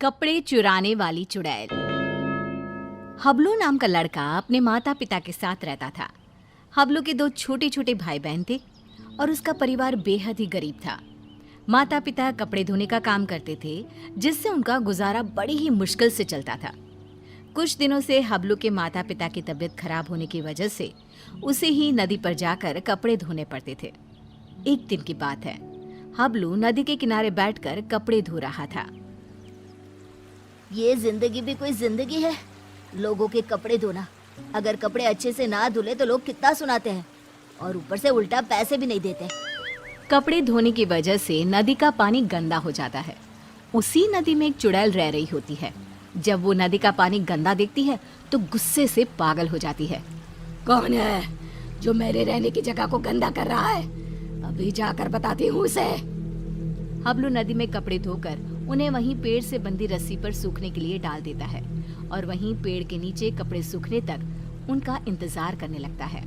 कपड़े चुराने वाली चुड़ैल। हबलू नाम का लड़का अपने माता पिता के साथ रहता था। हबलू के दो छोटे छोटे भाई बहन थे और उसका परिवार बेहद ही गरीब था। माता पिता कपड़े धोने का काम करते थे, जिससे उनका गुजारा बड़ी ही मुश्किल से चलता था। कुछ दिनों से हबलू के माता पिता की तबीयत खराब होने की वजह से उसे ही नदी पर जाकर कपड़े धोने पड़ते थे। एक दिन की बात है, हबलू नदी के किनारे बैठकर कपड़े धो रहा था। ये जिंदगी भी कोई जिंदगी है, लोगों के कपड़े धोना। अगर कपड़े अच्छे से ना धुले तो लोग कितना सुनाते हैं और ऊपर से उल्टा पैसे भी नहीं देते। कपड़े धोने की वजह से नदी का पानी गंदा हो जाता है। उसी नदी में एक चुड़ैल रह रही होती है। जब वो नदी का पानी गंदा देखती है तो गुस्से से पागल हो जाती है। कौन है जो मेरे रहने की जगह को गंदा कर रहा है? अभी जाकर बताती हूँ उसे। हबलू नदी में कपड़े धोकर उन्हें वहीं पेड़ से बंधी रस्सी पर सूखने के लिए डाल देता है और वहीं पेड़ के नीचे कपड़े सूखने तक उनका इंतजार करने लगता है।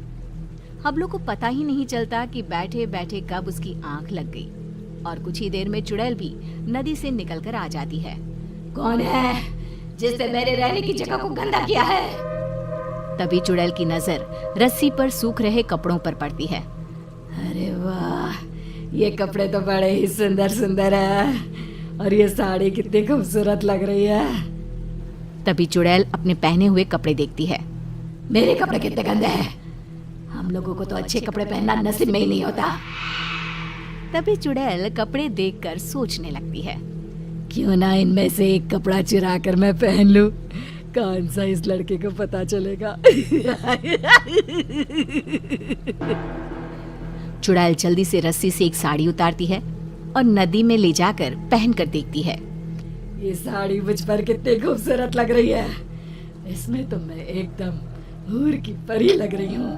हबलू को पता ही नहीं चलता कि बैठे बैठे कब उसकी आंख लग गई और कुछ ही देर में चुड़ैल भी नदी से निकलकर आ जाती है। कौन है जिसने मेरे रहने की जगह को गंदा किया है? तभी चुड़ैल की नजर रस्सी पर सूख रहे कपड़ों पर पड़ती है। अरे वाह, ये कपड़े तो बड़े ही सुंदर सुंदर है और ये साड़ी कितनी खूबसूरत लग रही है। तभी चुड़ैल अपने पहने हुए कपड़े देखती है। मेरे कपड़े कितने गंदे हैं, हम लोगों को तो अच्छे कपड़े पहनना नसीब में ही नहीं होता। तभी चुड़ैल कपड़े देखकर सोचने लगती है, क्यों ना इनमें से एक कपड़ा चुरा कर मैं पहन लूं, कौन सा इस लड़के को पता चलेगा। चुड़ैल जल्दी से रस्सी से एक साड़ी उतारती है और नदी में ले जाकर पहन कर देखती है। ये साड़ी मुझ पर कितनी खूबसूरत लग रही है, इसमें तो मैं एकदम हूर की परी लग रही हूँ।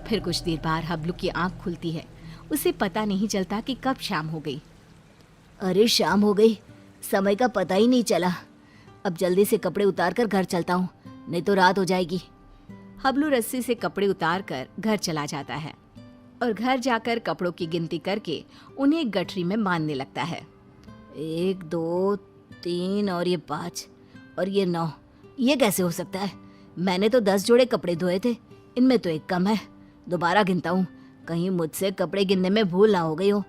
फिर कुछ देर बाद हबलू की आंख खुलती है। उसे पता नहीं चलता कि कब शाम हो गई। अरे शाम हो गई, समय का पता ही नहीं चला। अब जल्दी से कपड़े उतार कर घर चलता हूँ, नहीं तो रात हो जाएगी। हबलू रस्सी से कपड़े उतार कर घर चला जाता है और घर जाकर कपड़ों की गिनती करके उन्हें एक गठरी में बांधने लगता है। 1 2 3 और ये 5 और ये 9, ये कैसे हो सकता है? मैंने तो 10 जोड़े कपड़े धोए थे, इनमें तो एक कम है। दोबारा गिनता हूँ, कहीं मुझसे कपड़े गिनने में भूल ना हो गई हो।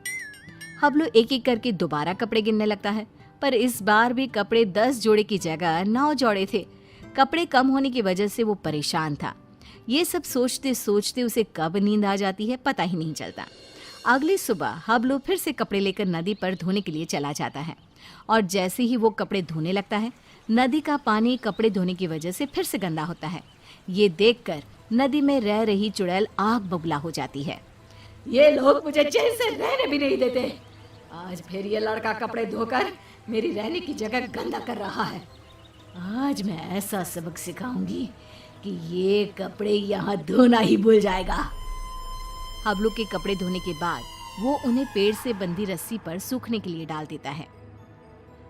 हबलू एक एक करके दोबारा कपड़े गिनने लगता है, पर इस बार भी कपड़े 10 जोड़े की जगह 9 जोड़े थे। कपड़े कम होने की वजह से वो परेशान था। ये सब सोचते सोचते उसे कब नींद आ जाती है पता ही नहीं चलता। अगली सुबह हबलू फिर से कपड़े लेकर नदी पर धोने के लिए चला जाता है और जैसे ही वो कपड़े धोने लगता है, नदी का पानी कपड़े धोने की वजह से फिर से गंदा होता है। ये देखकर नदी में रह रही चुड़ैल आग बबूला हो जाती है। ये लोग मुझे चैन से रहने भी नहीं देते। आज फिर ये लड़का कपड़े धोकर मेरी रहने की जगह गंदा कर रहा है। आज मैं ऐसा सबक सिखाऊंगी कि ये कपड़े यहाँ धोना ही भूल जाएगा। हबलू के कपड़े धोने के बाद वो उन्हें पेड़ से बंधी रस्सी पर सूखने के लिए डाल देता है।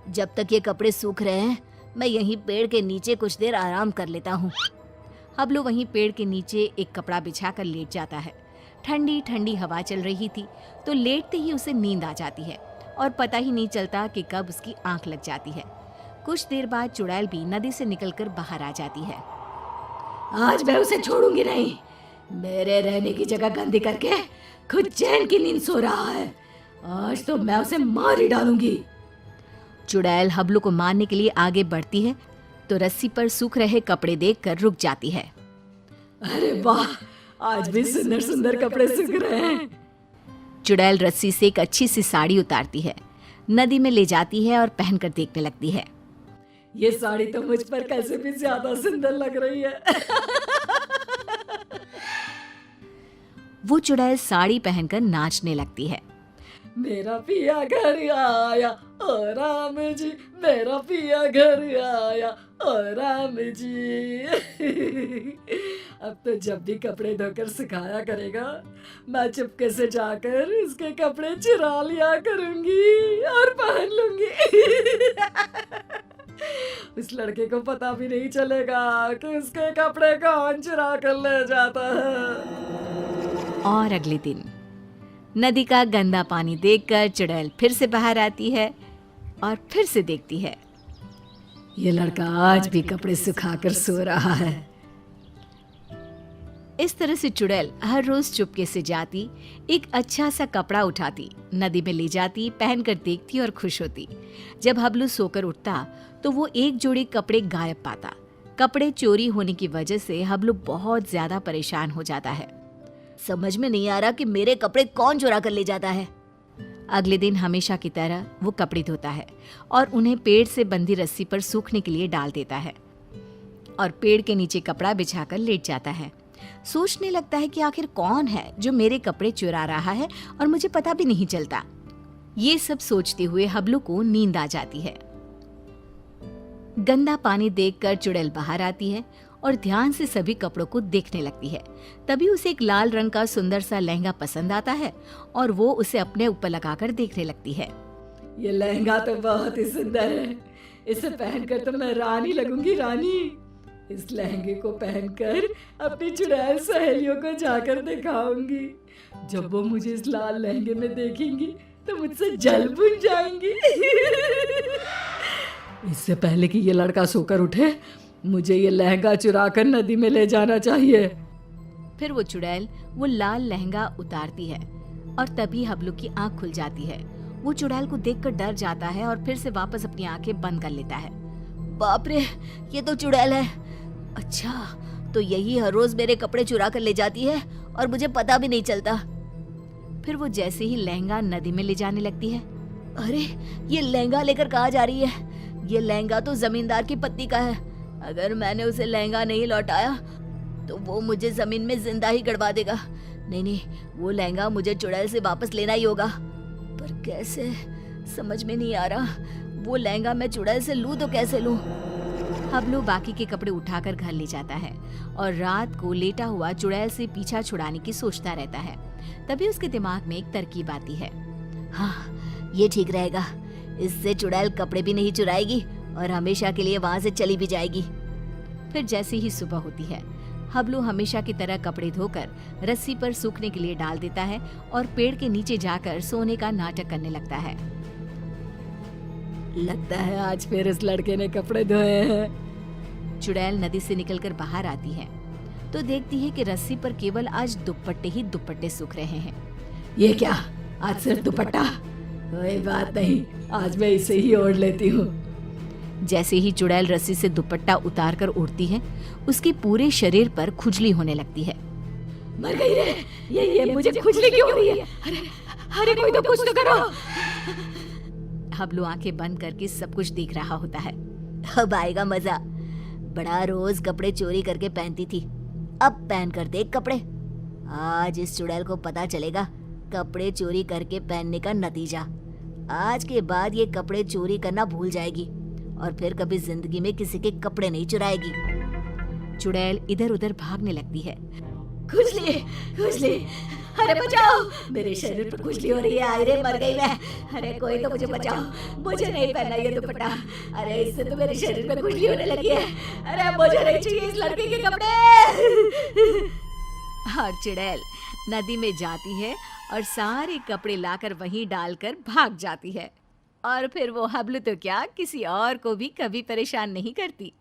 जब तक ये कपड़े सूख रहे हैं, मैं यहीं पेड़ के नीचे कुछ देर आराम कर लेता हूँ। हबलू वहीं पेड़ के नीचे एक कपड़ा बिछाकर लेट जाता है। ठंडी ठंडी हवा चल रही थी तो लेटते ही उसे नींद आ जाती है और पता ही नहीं चलता कि कब उसकी आंख लग जाती है। कुछ देर बाद चुड़ैल भी नदी से निकलकर बाहर आ जाती है। आज मैं उसे छोड़ूंगी नहीं, मेरे रहने की जगह गंदी करके खुद चैन की नींद सो रहा है। आज तो मैं उसे मार ही डालूंगी। चुड़ैल हबलू को मारने के लिए आगे बढ़ती है तो रस्सी पर सूख रहे कपड़े देखकर रुक जाती है। अरे वाह, आज भी सुंदर सुंदर कपड़े सूख रहे हैं। चुड़ैल रस्सी से एक अच्छी सी साड़ी उतारती है, नदी में ले जाती है और पहनकर देखने लगती है। ये साड़ी तो मुझ पर कैसे भी ज्यादा सुंदर लग रही है। वो चुड़ैल साड़ी पहनकर नाचने लगती है। मेरा पिया घर आया ओ राम जी, मेरा पिया घर आया ओ राम जी। अब तो जब भी कपड़े धोकर सुखाया करेगा, मैं चुपके से जाकर उसके कपड़े चुरा लिया करूंगी और पहन लूंगी। उस लड़के को पता भी नहीं चलेगा कि उसके कपड़े कौन चुरा कर ले जाता है। और अगले दिन नदी का गंदा पानी देखकर चुड़ैल फिर से बाहर आती है और फिर से देखती है। ये लड़का आज भी कपड़े सुखाकर सो रहा है। इस तरह से चुड़ैल हर रोज चुपके से जाती, एक अच्छा सा कपड़ा उठाती, नदी में ले जाती, पहनकर देखती और खुश होती। जब हबलू सोकर उठता तो वो एक जोड़ी कपड़े गायब पाता। कपड़े चोरी होने की वजह से हबलू बहुत ज्यादा परेशान हो जाता है। समझ में नहीं आ रहा कि मेरे कपड़े कौन चुरा कर ले जाता है। अगले दिन हमेशा की तरह वो कपड़े धोता है और उन्हें पेड़ से बंधी रस्सी पर सूखने के लिए डाल देता है और पेड़ के नीचे कपड़ा बिछाकर लेट जाता है। सोचने लगता है कि आखिर कौन है जो मेरे कपड़े चुरा रहा है और मुझे पता भी नहीं चलता। ये सब सोचते हुए हबलू को नींद आ जाती है। गंदा पानी देखकर चुड़ैल बाहर आती है और ध्यान से सभी कपड़ों को देखने लगती है। तभी उसे एक लाल रंग का सुंदर सा लहंगा पसंद आता है और वो उसे अपने ऊपर लगाकर देखने लगती है। ये लहंगा तो बहुत ही सुंदर है। इसे पहनकर तो मैं रानी लगूंगी, रानी। इस लहंगे को पहनकर अपनी चुड़ैल सहेलियों को जाकर दिखाऊंगी। जब वो मुझे इस लाल लहंगे में देखेंगी तो मुझसे जल बुझ जाएंगी। इससे पहले कि ये लड़का सोकर उठे, मुझे ये लहंगा चुराकर नदी में ले जाना चाहिए। फिर वो चुड़ैल वो लाल लहंगा उतारती है और तभी हबलू की आंख खुल जाती है। वो चुड़ैल को देखकर डर जाता है और फिर से वापस अपनी आंखें बंद कर लेता है। बाप रे, ये तो चुड़ैल है। अच्छा, तो यही हर रोज मेरे कपड़े चुरा कर ले जाती है और मुझे पता भी नहीं चलता। फिर वो जैसे ही लहंगा नदी में ले जाने लगती है, अरे ये लहंगा लेकर कहाँ जा रही है? ये लहंगा तो जमींदार की पत्नी का है। अगर मैंने उसे लहंगा नहीं लौटाया तो वो मुझे जमीन में जिंदा ही गड़वा देगा। नहीं, वो लहंगा मुझे चुड़ैल से वापस लेना ही होगा। पर कैसे, समझ में नहीं आ रहा। वो लहंगा मैं चुड़ैल से लूं तो कैसे लूं? हबलू बाकी के कपड़े उठाकर घर ले जाता है और रात को लेटा हुआ चुड़ैल से पीछा छुड़ाने की सोचता रहता है। तभी उसके दिमाग में एक तरकीब आती है। हाँ, ये ठीक रहेगा। इससे चुड़ैल कपड़े भी नहीं चुराएगी और हमेशा के लिए वहां से चली भी जाएगी। फिर जैसे ही सुबह होती है, हबलू हमेशा की तरह कपड़े धोकर रस्सी पर सूखने के लिए डाल देता है और पेड़ के नीचे जाकर सोने का नाटक करने लगता है। लगता है आज फिर इस लड़के ने कपड़े धोए हैं। चुड़ैल नदी से निकलकर बाहर आती है तो देखती है कि रस्सी पर केवल आज दुपट्टे ही दुपट्टे सूख रहे हैं। ये क्या, आज सिर्फ दुपट्टा? कोई बात नहीं, आज मैं इसे ही ओढ़ लेती हूँ। जैसे ही चुड़ैल रस्सी से दुपट्टा उतार कर उड़ती है, उसके पूरे शरीर पर खुजली होने लगती है। मर गई रे, ये मुझे खुजली क्यों हो रही है? अरे कोई तो कुछ तो करो। हबलू आंखें बंद करके सब कुछ देख रहा होता है। अब आएगा मजा। बड़ा रोज कपड़े चोरी करके पहनती थी, अब पहन कर देख कपड़े। आज इस चुड़ैल को पता चलेगा कपड़े चोरी करके पहनने का नतीजा। आज के बाद ये कपड़े चोरी करना भूल जाएगी और फिर कभी जिंदगी में किसी के कपड़े नहीं चुराएगी। चुड़ैल इधर उधर भागने लगती है। खुजली, खुजली, अरे बचाओ, मेरे शरीर पर खुजली हो रही है। अरे मर गई मैं। अरे कोई तो मुझे बचाओ, मुझे नहीं पहनना ये दुपट्टा। अरे इससे तो मेरे शरीर में खुजली होने लगी है। अरे मुझे नहीं चाहिए इस लड़के के कपड़े। और चुड़ैल नदी में जाती है और सारे कपड़े लाकर वहीं डालकर भाग जाती है। और फिर वो हबलू तो क्या, किसी और को भी कभी परेशान नहीं करती।